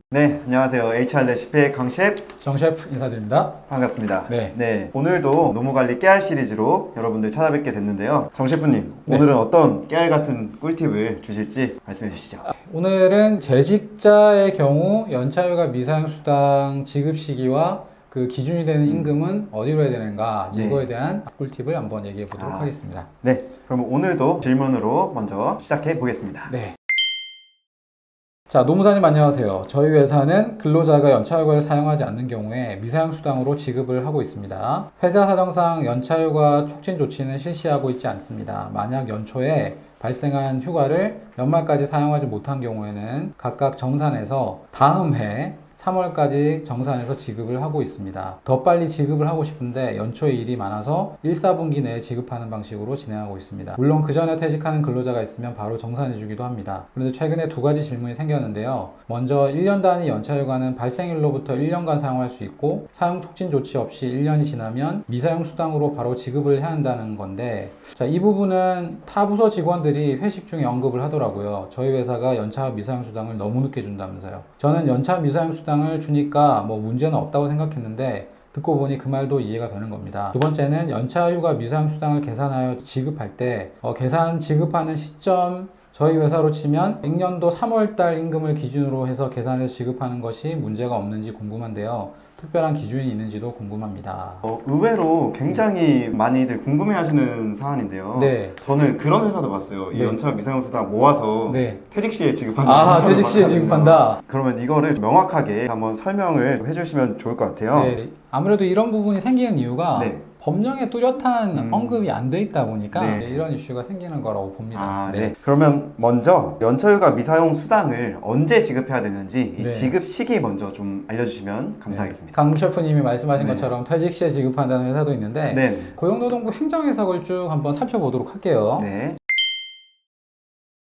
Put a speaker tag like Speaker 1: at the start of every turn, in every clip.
Speaker 1: 네, 안녕하세요. HR 레시피의 강 셰프,
Speaker 2: 정 셰프 인사드립니다.
Speaker 1: 반갑습니다.
Speaker 2: 네.
Speaker 1: 오늘도 노무관리 깨알 시리즈로 여러분들 찾아뵙게 됐는데요. 정 셰프님,
Speaker 2: 네.
Speaker 1: 오늘은 어떤 깨알 같은 꿀팁을 주실지 말씀해 주시죠.
Speaker 2: 오늘은 재직자의 경우 연차휴가 미사용수당 지급 시기와 그 기준이 되는 임금은 어디로 해야 되는가,
Speaker 1: 네.
Speaker 2: 이거에 대한 꿀팁을 한번 얘기해 보도록 하겠습니다.
Speaker 1: 네, 그럼 오늘도 질문으로 먼저 시작해 보겠습니다.
Speaker 2: 네. 자, 노무사님 안녕하세요. 저희 회사는 근로자가 연차휴가를 사용하지 않는 경우에 미사용수당으로 지급을 하고 있습니다. 회사 사정상 연차휴가 촉진 조치는 실시하고 있지 않습니다. 만약 연초에 발생한 휴가를 연말까지 사용하지 못한 경우에는 각각 정산해서 다음 해 3월까지 정산해서 지급을 하고 있습니다. 더 빨리 지급을 하고 싶은데 연초에 일이 많아서 1, 4분기 내에 지급하는 방식으로 진행하고 있습니다. 물론 그 전에 퇴직하는 근로자가 있으면 바로 정산해주기도 합니다. 그런데 최근에 두 가지 질문이 생겼는데요. 먼저 1년 단위 연차휴가는 발생일로부터 1년간 사용할 수 있고 사용 촉진 조치 없이 1년이 지나면 미사용 수당으로 바로 지급을 해야 한다는 건데, 자, 이 부분은 타 부서 직원들이 회식 중에 언급을 하더라고요. 저희 회사가 연차 미사용 수당을 너무 늦게 준다면서요. 저는 연차 미사용 수당을 주니까 뭐 문제는 없다고 생각했는데 듣고 보니 그 말도 이해가 되는 겁니다. 두 번째는 연차휴가 미사용수당을 계산하여 지급할 때 계산 지급하는 시점, 저희 회사로 치면 1년도 3월달 임금을 기준으로 해서 계산해서 지급하는 것이 문제가 없는지 궁금한데요. 특별한 기준이 있는지도 궁금합니다.
Speaker 1: 의외로 굉장히 많이들 궁금해하시는 사안인데요.
Speaker 2: 네.
Speaker 1: 저는 그런 회사도 봤어요. 이
Speaker 2: 네.
Speaker 1: 연차 미사용수당 모아서
Speaker 2: 네.
Speaker 1: 퇴직 시에 지급하는
Speaker 2: 아,
Speaker 1: 회사도
Speaker 2: 퇴직 시에
Speaker 1: 많거든요.
Speaker 2: 지급한다.
Speaker 1: 그러면 이거를 명확하게 한번 설명을 해주시면 좋을 것 같아요.
Speaker 2: 네. 아무래도 이런 부분이 생기는 이유가
Speaker 1: 네.
Speaker 2: 법령에 뚜렷한 언급이 안 돼 있다 보니까
Speaker 1: 네.
Speaker 2: 이런 이슈가 생기는 거라고 봅니다.
Speaker 1: 네. 그러면 먼저 연차휴가 미사용 수당을 언제 지급해야 되는지 이
Speaker 2: 네.
Speaker 1: 지급 시기 먼저 좀 알려주시면 감사하겠습니다.
Speaker 2: 강 셰프님이 말씀하신
Speaker 1: 네.
Speaker 2: 것처럼 퇴직 시에 지급한다는 회사도 있는데
Speaker 1: 네.
Speaker 2: 고용노동부 행정해석을 쭉 한번 살펴보도록 할게요.
Speaker 1: 네.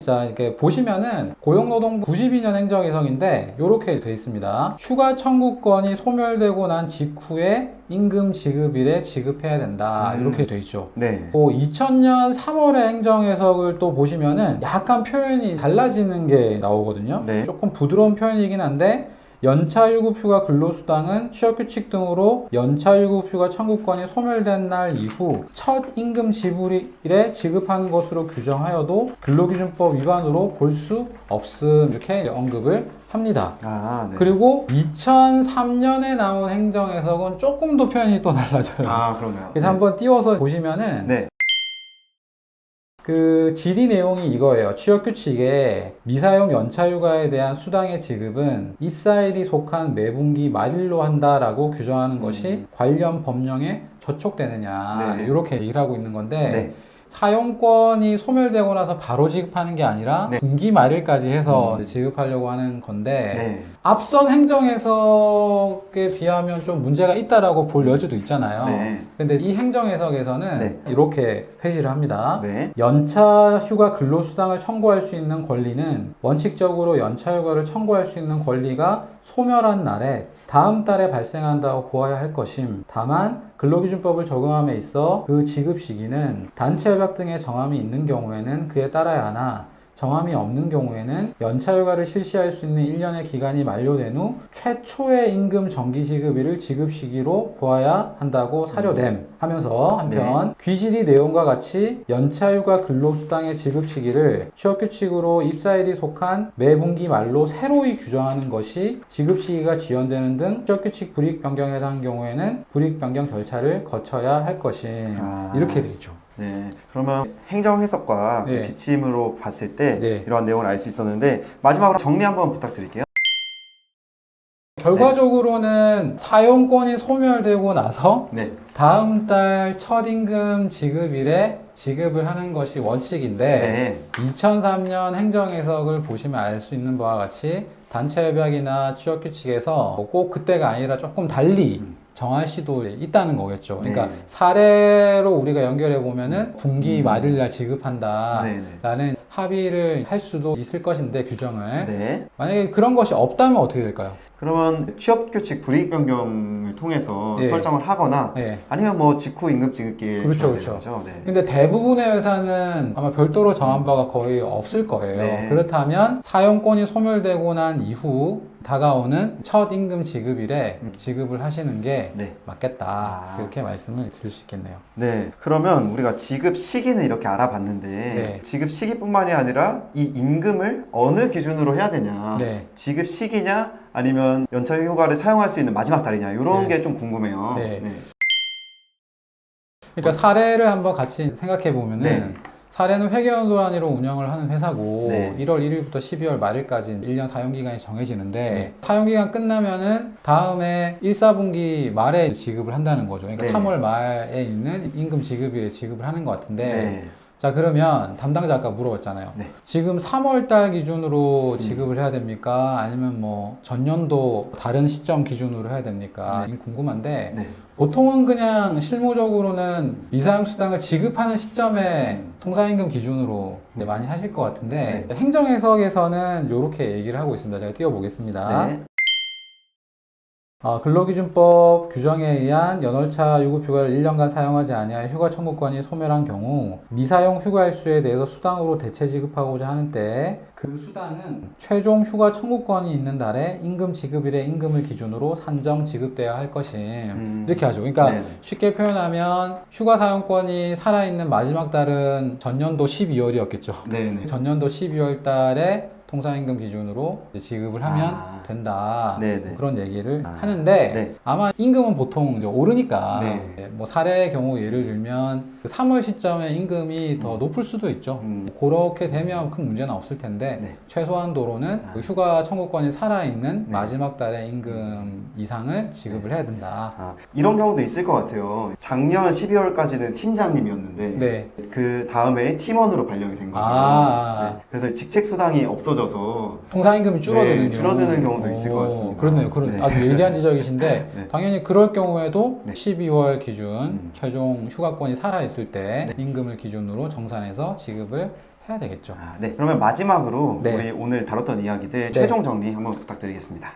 Speaker 2: 자, 이렇게 보시면은 고용노동부 92년 행정해석인데 이렇게 돼 있습니다. 휴가 청구권이 소멸되고 난 직후에 임금 지급일에 지급해야 된다. 이렇게 돼 있죠.
Speaker 1: 네.
Speaker 2: 2000년 3월의 행정해석을 또 보시면은 약간 표현이 달라지는 게 나오거든요.
Speaker 1: 네.
Speaker 2: 조금 부드러운 표현이긴 한데 연차유급휴가 근로수당은 취업규칙 등으로 연차유급휴가 청구권이 소멸된 날 이후 첫 임금 지불일에 지급하는 것으로 규정하여도 근로기준법 위반으로 볼 수 없음, 이렇게 언급을 합니다.
Speaker 1: 네.
Speaker 2: 그리고 2003년에 나온 행정해석은 조금 더 표현이 또 달라져요.
Speaker 1: 그러네요.
Speaker 2: 그래서 한번 띄워서 보시면은
Speaker 1: 네.
Speaker 2: 그 질의 내용이 이거예요. 취업규칙에 미사용 연차휴가에 대한 수당의 지급은 입사일이 속한 매분기 말일로 한다라고 규정하는 것이 관련 법령에 저촉되느냐,
Speaker 1: 네.
Speaker 2: 이렇게 얘기를 하고 있는 건데
Speaker 1: 네.
Speaker 2: 사용권이 소멸되고 나서 바로 지급하는 게 아니라
Speaker 1: 네.
Speaker 2: 분기 말일까지 해서 지급하려고 하는 건데
Speaker 1: 네.
Speaker 2: 앞선 행정해석에 비하면 좀 문제가 있다라고 볼 여지도 있잖아요.
Speaker 1: 네.
Speaker 2: 근데 이 행정해석에서는
Speaker 1: 네.
Speaker 2: 이렇게 회시를 합니다.
Speaker 1: 네.
Speaker 2: 연차휴가 근로수당을 청구할 수 있는 권리는 원칙적으로 연차휴가를 청구할 수 있는 권리가 소멸한 날에 다음 달에 발생한다고 보아야 할 것임. 다만 근로기준법을 적용함에 있어 그 지급 시기는 단체협약 등의 정함이 있는 경우에는 그에 따라야 하나 정함이 없는 경우에는 연차휴가를 실시할 수 있는 1년의 기간이 만료된 후 최초의 임금 정기지급일을 지급 시기로 보아야 한다고 사료됨 하면서 한편 귀실이 내용과 같이 연차휴가 근로수당의 지급 시기를 취업규칙으로 입사일이 속한 매분기 말로 새로이 규정하는 것이 지급 시기가 지연되는 등 취업규칙 불이익 변경에 해당하는 경우에는 불이익 변경 절차를 거쳐야 할 것임. 이렇게 돼 있죠.
Speaker 1: 네, 그러면 행정 해석과
Speaker 2: 네.
Speaker 1: 그 지침으로 봤을 때
Speaker 2: 네.
Speaker 1: 이러한 내용을 알 수 있었는데 마지막으로 정리 한번 부탁드릴게요.
Speaker 2: 결과적으로는 사용권이 소멸되고 나서
Speaker 1: 네.
Speaker 2: 다음 달 첫 임금 지급일에 지급을 하는 것이 원칙인데
Speaker 1: 네.
Speaker 2: 2003년 행정해석을 보시면 알 수 있는 바와 같이 단체협약이나 취업규칙에서 꼭 그때가 아니라 조금 달리 정할 시도 있다는 거겠죠. 그러니까
Speaker 1: 네.
Speaker 2: 사례로 우리가 연결해 보면은 분기 말일날 지급한다라는
Speaker 1: 네.
Speaker 2: 합의를 할 수도 있을 것인데 규정을
Speaker 1: 네.
Speaker 2: 만약에 그런 것이 없다면 어떻게 될까요?
Speaker 1: 그러면 취업규칙 불이익 변경을 통해서
Speaker 2: 예.
Speaker 1: 설정을 하거나
Speaker 2: 예.
Speaker 1: 아니면 뭐 직후 임금 지급기에
Speaker 2: 그렇죠,
Speaker 1: 줘야
Speaker 2: 그렇죠.
Speaker 1: 되는 거죠. 네.
Speaker 2: 근데 대부분의 회사는 아마 별도로 정한 바가 거의 없을 거예요.
Speaker 1: 네.
Speaker 2: 그렇다면 사용권이 소멸되고 난 이후 다가오는 첫 임금 지급일에 지급을 하시는 게
Speaker 1: 네.
Speaker 2: 맞겠다.
Speaker 1: 아.
Speaker 2: 그렇게 말씀을 드릴 수 있겠네요.
Speaker 1: 네. 그러면 우리가 지급 시기는 이렇게 알아봤는데
Speaker 2: 네.
Speaker 1: 지급 시기뿐만이 아니라 이 임금을 어느 기준으로 해야 되냐?
Speaker 2: 네.
Speaker 1: 지급 시기냐? 아니면 연차 휴가를 사용할 수 있는 마지막 달이냐? 이런
Speaker 2: 네.
Speaker 1: 게 좀 궁금해요.
Speaker 2: 네. 그러니까 사례를 한번 같이 생각해 보면은
Speaker 1: 네.
Speaker 2: 사례는 회계연도 단위로 운영을 하는 회사고
Speaker 1: 네.
Speaker 2: 1월 1일부터 12월 말일까지 1년 사용기간이 정해지는데
Speaker 1: 네.
Speaker 2: 사용기간 끝나면은 다음에 1, 4분기 말에 지급을 한다는 거죠. 그러니까
Speaker 1: 네.
Speaker 2: 3월 말에 있는 임금 지급일에 지급을 하는 것 같은데
Speaker 1: 네.
Speaker 2: 자 그러면 담당자 아까 물어봤잖아요.
Speaker 1: 네.
Speaker 2: 지금 3월 달 기준으로 지급을 해야 됩니까? 아니면 뭐 전년도 다른 시점 기준으로 해야 됩니까? 궁금한데
Speaker 1: 네.
Speaker 2: 보통은 그냥 실무적으로는 미사용 수당을 지급하는 시점에 통상임금 기준으로 이제 많이 하실 것 같은데 행정해석에서는 이렇게 얘기를 하고 있습니다. 제가 띄워보겠습니다.
Speaker 1: 네.
Speaker 2: 근로기준법 규정에 의한 연월차 유급휴가를 1년간 사용하지 아니하여 휴가 청구권이 소멸한 경우 미사용 휴가일수에 대해서 수당으로 대체 지급하고자 하는 때 그 수당은 최종 휴가 청구권이 있는 달에 임금 지급일의 임금을 기준으로 산정 지급되어야 할 것임 이렇게 하죠. 그러니까
Speaker 1: 네네.
Speaker 2: 쉽게 표현하면 휴가 사용권이 살아있는 마지막 달은 전년도 12월이었겠죠.
Speaker 1: 네네.
Speaker 2: 전년도 12월 달에 통상임금 기준으로 이제 지급을 하면 된다.
Speaker 1: 네네.
Speaker 2: 뭐 그런 얘기를
Speaker 1: 아.
Speaker 2: 하는데
Speaker 1: 네.
Speaker 2: 아마 임금은 보통 이제 오르니까
Speaker 1: 네.
Speaker 2: 뭐 사례의 경우 예를 들면 그 3월 시점에 임금이 더 높을 수도 있죠. 그렇게 되면 큰 문제는 없을 텐데
Speaker 1: 네.
Speaker 2: 최소한도로는 그 휴가 청구권이 살아있는
Speaker 1: 네.
Speaker 2: 마지막 달의 임금 이상을 지급을 해야 된다.
Speaker 1: 이런 경우도 있을 것 같아요. 작년 12월까지는 팀장님이었는데
Speaker 2: 네.
Speaker 1: 그 다음에 팀원으로 발령이 된 거죠. 네. 그래서 직책 수당이 없어져서
Speaker 2: 통상임금이 줄어드는
Speaker 1: 네, 줄어드는 경우도 있을 것 같습니다.
Speaker 2: 그렇네요.
Speaker 1: 네.
Speaker 2: 아주 예리한 지적이신데
Speaker 1: 네.
Speaker 2: 당연히 그럴 경우에도
Speaker 1: 네.
Speaker 2: 12월 기준 최종 휴가권이 살아있을 때 임금을 기준으로 정산해서 지급을 해야 되겠죠.
Speaker 1: 네. 그러면 마지막으로
Speaker 2: 네.
Speaker 1: 우리 오늘 다뤘던 이야기들 최종 정리 한번 부탁드리겠습니다.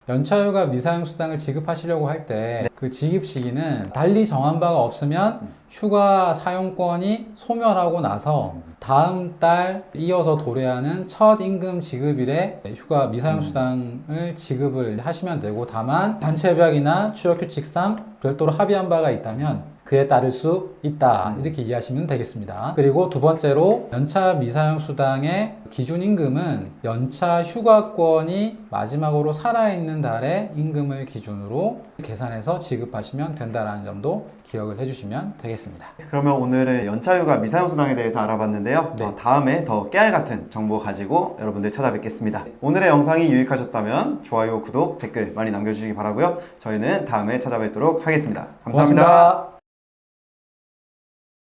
Speaker 2: 연차휴가 미사용 수당을 지급하시려고 할 때 그 지급 시기는 달리 정한 바가 없으면 휴가 사용권이 소멸하고 나서 다음 달 이어서 도래하는 첫 임금 지급일에 휴가 미사용 수당을 지급을 하시면 되고 다만 단체협약이나 취업규칙상 별도로 합의한 바가 있다면 그에 따를 수 있다 이렇게 이해하시면 되겠습니다. 그리고 두 번째로 연차 미사용 수당의 기준 임금은 연차 휴가권이 마지막으로 살아있는 달의 임금을 기준으로 계산해서 지급하시면 된다는 점도 기억을 해주시면 되겠습니다.
Speaker 1: 그러면 오늘은 연차휴가 미사용 수당에 대해서 알아봤는데요.
Speaker 2: 네.
Speaker 1: 다음에 더 깨알 같은 정보 가지고 여러분들 찾아뵙겠습니다. 오늘의 영상이 유익하셨다면 좋아요, 구독, 댓글 많이 남겨주시기 바라고요. 저희는 다음에 찾아뵙도록 하겠습니다. 감사합니다.
Speaker 2: 고맙습니다.